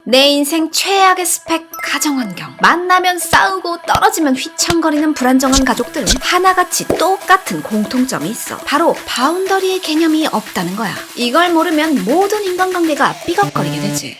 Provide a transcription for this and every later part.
내 인생 최악의 스펙 가정환경. 만나면 싸우고 떨어지면 휘청거리는 불안정한 가족들은 하나같이 똑같은 공통점이 있어. 바로 바운더리의 개념이 없다는 거야. 이걸 모르면 모든 인간관계가 삐걱거리게 되지.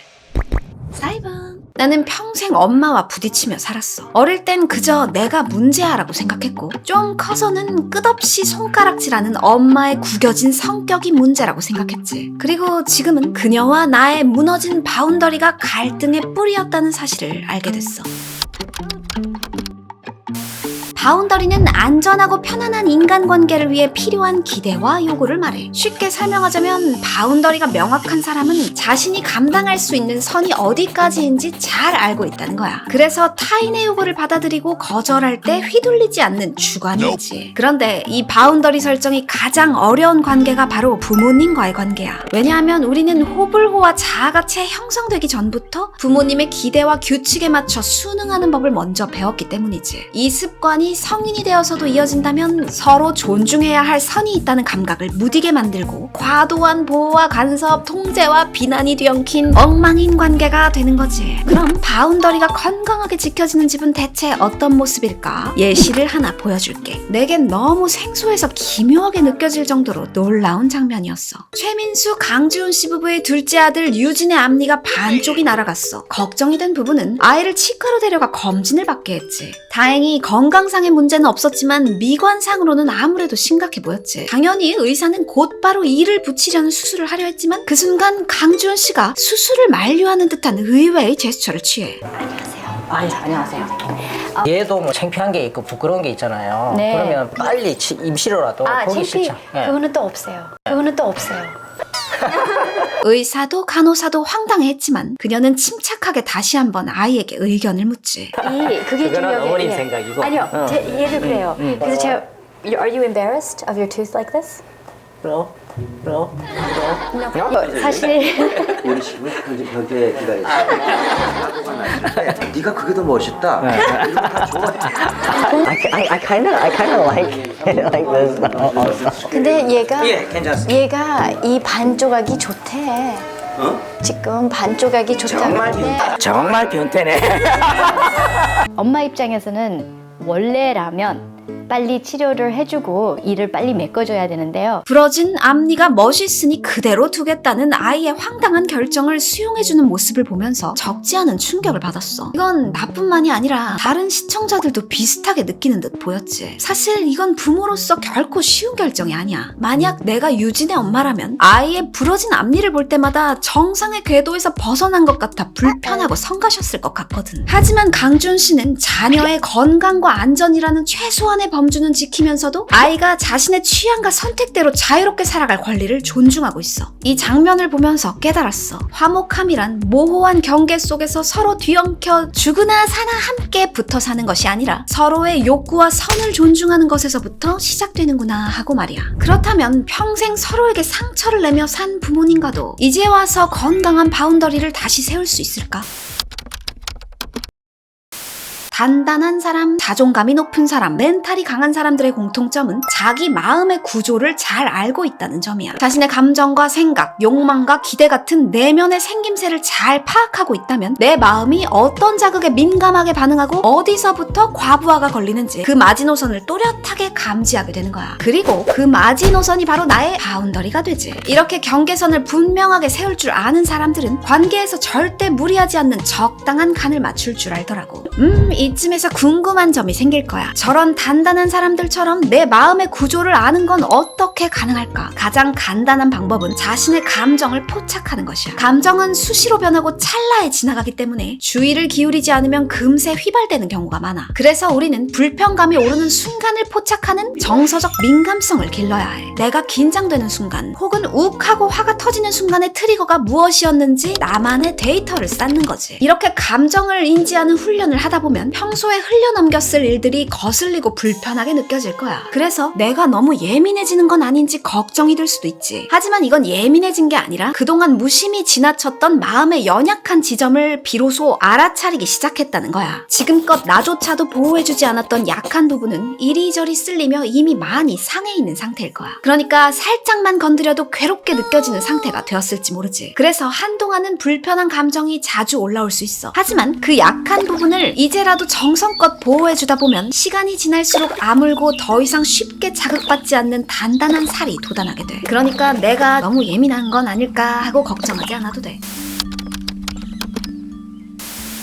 사이번. 나는 평생 엄마와 부딪히며 살았어. 어릴 땐 그저 내가 문제야라고 생각했고, 좀 커서는 끝없이 손가락질하는 엄마의 구겨진 성격이 문제라고 생각했지. 그리고 지금은 그녀와 나의 무너진 바운더리가 갈등의 뿌리였다는 사실을 알게 됐어. 바운더리는 안전하고 편안한 인간관계를 위해 필요한 기대와 요구를 말해. 쉽게 설명하자면 바운더리가 명확한 사람은 자신이 감당할 수 있는 선이 어디까지인지 잘 알고 있다는 거야. 그래서 타인의 요구를 받아들이고 거절할 때 휘둘리지 않는 주관이지. 그런데 이 바운더리 설정이 가장 어려운 관계가 바로 부모님과의 관계야. 왜냐하면 우리는 호불호와 자아가 채 형성되기 전부터 부모님의 기대와 규칙에 맞춰 순응하는 법을 먼저 배웠기 때문이지. 이 습관이 성인이 되어서도 이어진다면 서로 존중해야 할 선이 있다는 감각을 무디게 만들고 과도한 보호와 간섭, 통제와 비난이 뒤엉킨 엉망인 관계가 되는 거지. 그럼 바운더리가 건강하게 지켜지는 집은 대체 어떤 모습일까? 예시를 하나 보여줄게. 내겐 너무 생소해서 기묘하게 느껴질 정도로 놀라운 장면이었어. 최민수, 강지훈 씨 부부의 둘째 아들 유진의 앞니가 반쪽이 날아갔어. 걱정이 된 부부는 아이를 치과로 데려가 검진을 받게 했지. 다행히 건강상의 문제는 없었지만 미관상으로는 아무래도 심각해 보였지. 당연히 의사는 곧바로 이를 붙이려는 수술을 하려 했지만 그 순간 강지훈 씨가 수술을 만류하는 듯한 의외의 제스처를 취해. 안녕하세요. 얘도 뭐 창피한 게 있고 부끄러운 게 있잖아요. 네. 그러면 빨리 임시로라도 보기 싫죠. 네. 그거는 또 없어요. 그거는 또 없어요. 의사도 간호사도 황당해했지만 그녀는 침착하게 다시 한번 아이에게 의견을 묻지. 그게 좀 그거는 여기 어머님 생각이고. 아니요, 얘도 그래요. 그래서 제가 Are you embarrassed of your tooth like this? 그럼. 사실 우리 집은 벽에 기다렸어. 네가 그게 더 멋있다. 이거 다 좋아해. I kind of like this also. 근데 얘가 예, 괜찮습니다. 얘가 이 반조각이 좋대. 지금 반조각이 좋다는데 정말 변태네. 엄마 입장에서는 원래라면 빨리 치료를 해주고 이를 빨리 메꿔줘야 되는데요. 부러진 앞니가 멋있으니 그대로 두겠다는 아이의 황당한 결정을 수용해주는 모습을 보면서 적지 않은 충격을 받았어. 이건 나뿐만이 아니라 다른 시청자들도 비슷하게 느끼는 듯 보였지. 사실 이건 부모로서 결코 쉬운 결정이 아니야. 만약 내가 유진의 엄마라면 아이의 부러진 앞니를 볼 때마다 정상의 궤도에서 벗어난 것 같아 불편하고 성가셨을 것 같거든. 하지만 강준 씨는 자녀의 건강과 안전이라는 최소한의 범주는 지키면서도 아이가 자신의 취향과 선택대로 자유롭게 살아갈 권리를 존중하고 있어. 이 장면을 보면서 깨달았어. 화목함이란 모호한 경계 속에서 서로 뒤엉켜 죽으나 사나 함께 붙어 사는 것이 아니라 서로의 욕구와 선을 존중하는 것에서부터 시작되는구나 하고 말이야. 그렇다면 평생 서로에게 상처를 내며 산 부모님과도 이제 와서 건강한 바운더리를 다시 세울 수 있을까? 단단한 사람, 자존감이 높은 사람, 멘탈이 강한 사람들의 공통점은 자기 마음의 구조를 잘 알고 있다는 점이야. 자신의 감정과 생각, 욕망과 기대 같은 내면의 생김새를 잘 파악하고 있다면 내 마음이 어떤 자극에 민감하게 반응하고 어디서부터 과부하가 걸리는지 그 마지노선을 또렷하게 감지하게 되는 거야. 그리고 그 마지노선이 바로 나의 바운더리가 되지. 이렇게 경계선을 분명하게 세울 줄 아는 사람들은 관계에서 절대 무리하지 않는 적당한 간을 맞출 줄 알더라고. 이쯤에서 궁금한 점이 생길 거야. 저런 단단한 사람들처럼 내 마음의 구조를 아는 건 어떻게 가능할까? 가장 간단한 방법은 자신의 감정을 포착하는 것이야. 감정은 수시로 변하고 찰나에 지나가기 때문에 주의를 기울이지 않으면 금세 휘발되는 경우가 많아. 그래서 우리는 불편감이 오르는 순간을 포착하는 정서적 민감성을 길러야 해. 내가 긴장되는 순간 혹은 욱하고 화가 터지는 순간의 트리거가 무엇이었는지 나만의 데이터를 쌓는 거지. 이렇게 감정을 인지하는 훈련을 하다 보면 평소에 흘려넘겼을 일들이 거슬리고 불편하게 느껴질 거야. 그래서 내가 너무 예민해지는 건 아닌지 걱정이 될 수도 있지. 하지만 이건 예민해진 게 아니라 그동안 무심히 지나쳤던 마음의 연약한 지점을 비로소 알아차리기 시작했다는 거야. 지금껏 나조차도 보호해주지 않았던 약한 부분은 이리저리 쓸리며 이미 많이 상해 있는 상태일 거야. 그러니까 살짝만 건드려도 괴롭게 느껴지는 상태가 되었을지 모르지. 그래서 한동안은 불편한 감정이 자주 올라올 수 있어. 하지만 그 약한 부분을 이제라도 정성껏 보호해주다 보면 시간이 지날수록 아물고 더 이상 쉽게 자극받지 않는 단단한 살이 돋아나게 돼. 그러니까 내가 너무 예민한 건 아닐까 하고 걱정하지 않아도 돼.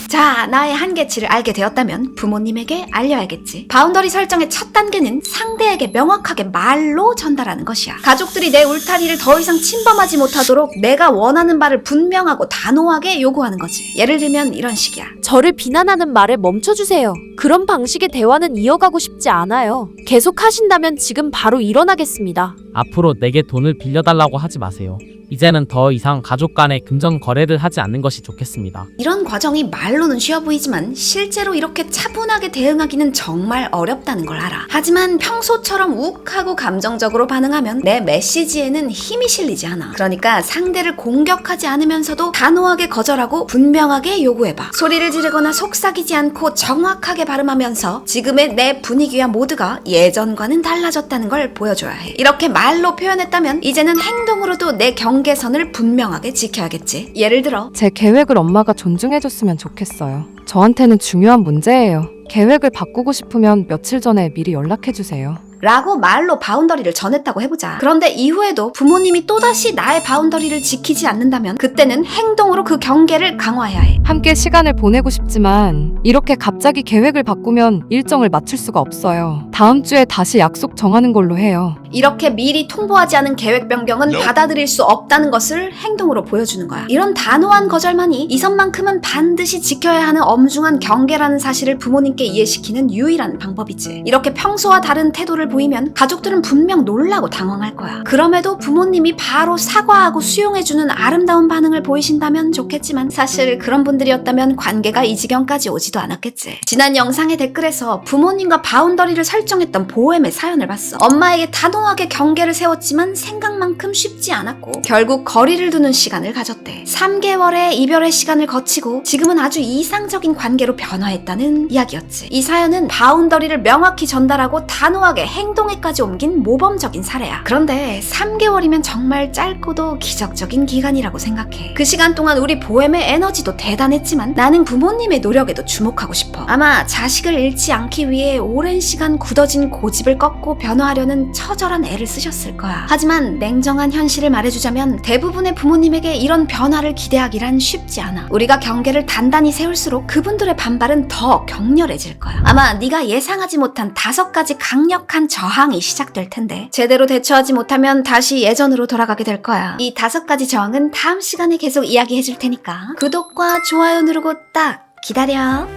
자, 나의 한계치를 알게 되었다면 부모님에게 알려야겠지. 바운더리 설정의 첫 단계는 상대에게 명확하게 말로 전달하는 것이야. 가족들이 내 울타리를 더 이상 침범하지 못하도록 내가 원하는 바를 분명하고 단호하게 요구하는 거지. 예를 들면 이런 식이야. 저를 비난하는 말을 멈춰주세요. 그런 방식의 대화는 이어가고 싶지 않아요. 계속 하신다면 지금 바로 일어나겠습니다. 앞으로 내게 돈을 빌려달라고 하지 마세요. 이제는 더 이상 가족 간의 금전 거래를 하지 않는 것이 좋겠습니다. 이런 과정이 말로는 쉬워 보이지만 실제로 이렇게 차분하게 대응하기는 정말 어렵다는 걸 알아. 하지만 평소처럼 욱하고 감정적으로 반응하면 내 메시지에는 힘이 실리지 않아. 그러니까 상대를 공격하지 않으면서도 단호하게 거절하고 분명하게 요구해봐. 소리를 지르거나 속삭이지 않고 정확하게 발음하면서 지금의 내 분위기와 모두가 예전과는 달라졌다는 걸 보여줘야 해. 이렇게 말로 표현했다면 이제는 행동으로도 내 경계선을 분명하게 지켜야겠지. 예를 들어 제 계획을 엄마가 존중해줬으면 좋겠어요. 저한테는 중요한 문제예요. 계획을 바꾸고 싶으면 며칠 전에 미리 연락해주세요. 라고 말로 바운더리를 전했다고 해보자. 그런데 이후에도 부모님이 또다시 나의 바운더리를 지키지 않는다면 그때는 행동으로 그 경계를 강화해야 해. 함께 시간을 보내고 싶지만 이렇게 갑자기 계획을 바꾸면 일정을 맞출 수가 없어요. 다음 주에 다시 약속 정하는 걸로 해요. 이렇게 미리 통보하지 않은 계획 변경은 받아들일 수 없다는 것을 행동으로 보여주는 거야. 이런 단호한 거절만이 이 선만큼은 반드시 지켜야 하는 엄중한 경계라는 사실을 부모님께 이해시키는 유일한 방법이지. 이렇게 평소와 다른 태도를 보이면 가족들은 분명 놀라고 당황할 거야. 그럼에도 부모님이 바로 사과하고 수용해주는 아름다운 반응을 보이신다면 좋겠지만 사실 그런 분들이었다면 관계가 이 지경까지 오지도 않았겠지. 지난 영상의 댓글에서 부모님과 바운더리를 설정했던 보엠의 사연을 봤어. 엄마에게 단호하게 경계를 세웠지만 생각만큼 쉽지 않았고 결국 거리를 두는 시간을 가졌대. 3개월의 이별의 시간을 거치고 지금은 아주 이상적인 관계로 변화했다는 이야기였지. 이 사연은 바운더리를 명확히 전달하고 단호하게 행동에까지 옮긴 모범적인 사례야. 그런데 3개월이면 정말 짧고도 기적적인 기간이라고 생각해. 그 시간 동안 우리 보엠의 에너지도 대단했지만 나는 부모님의 노력에도 주목하고 싶어. 아마 자식을 잃지 않기 위해 오랜 시간 굳어진 고집을 꺾고 변화하려는 처절한 애를 쓰셨을 거야. 하지만 냉정한 현실을 말해주자면 대부분의 부모님에게 이런 변화를 기대하기란 쉽지 않아. 우리가 경계를 단단히 세울수록 그분들의 반발은 더 격렬해질 거야. 아마 네가 예상하지 못한 5가지 강력한 저항이 시작될 텐데 제대로 대처하지 못하면 다시 예전으로 돌아가게 될 거야. 이 5가지 저항은 다음 시간에 계속 이야기해 줄 테니까 구독과 좋아요 누르고 딱 기다려.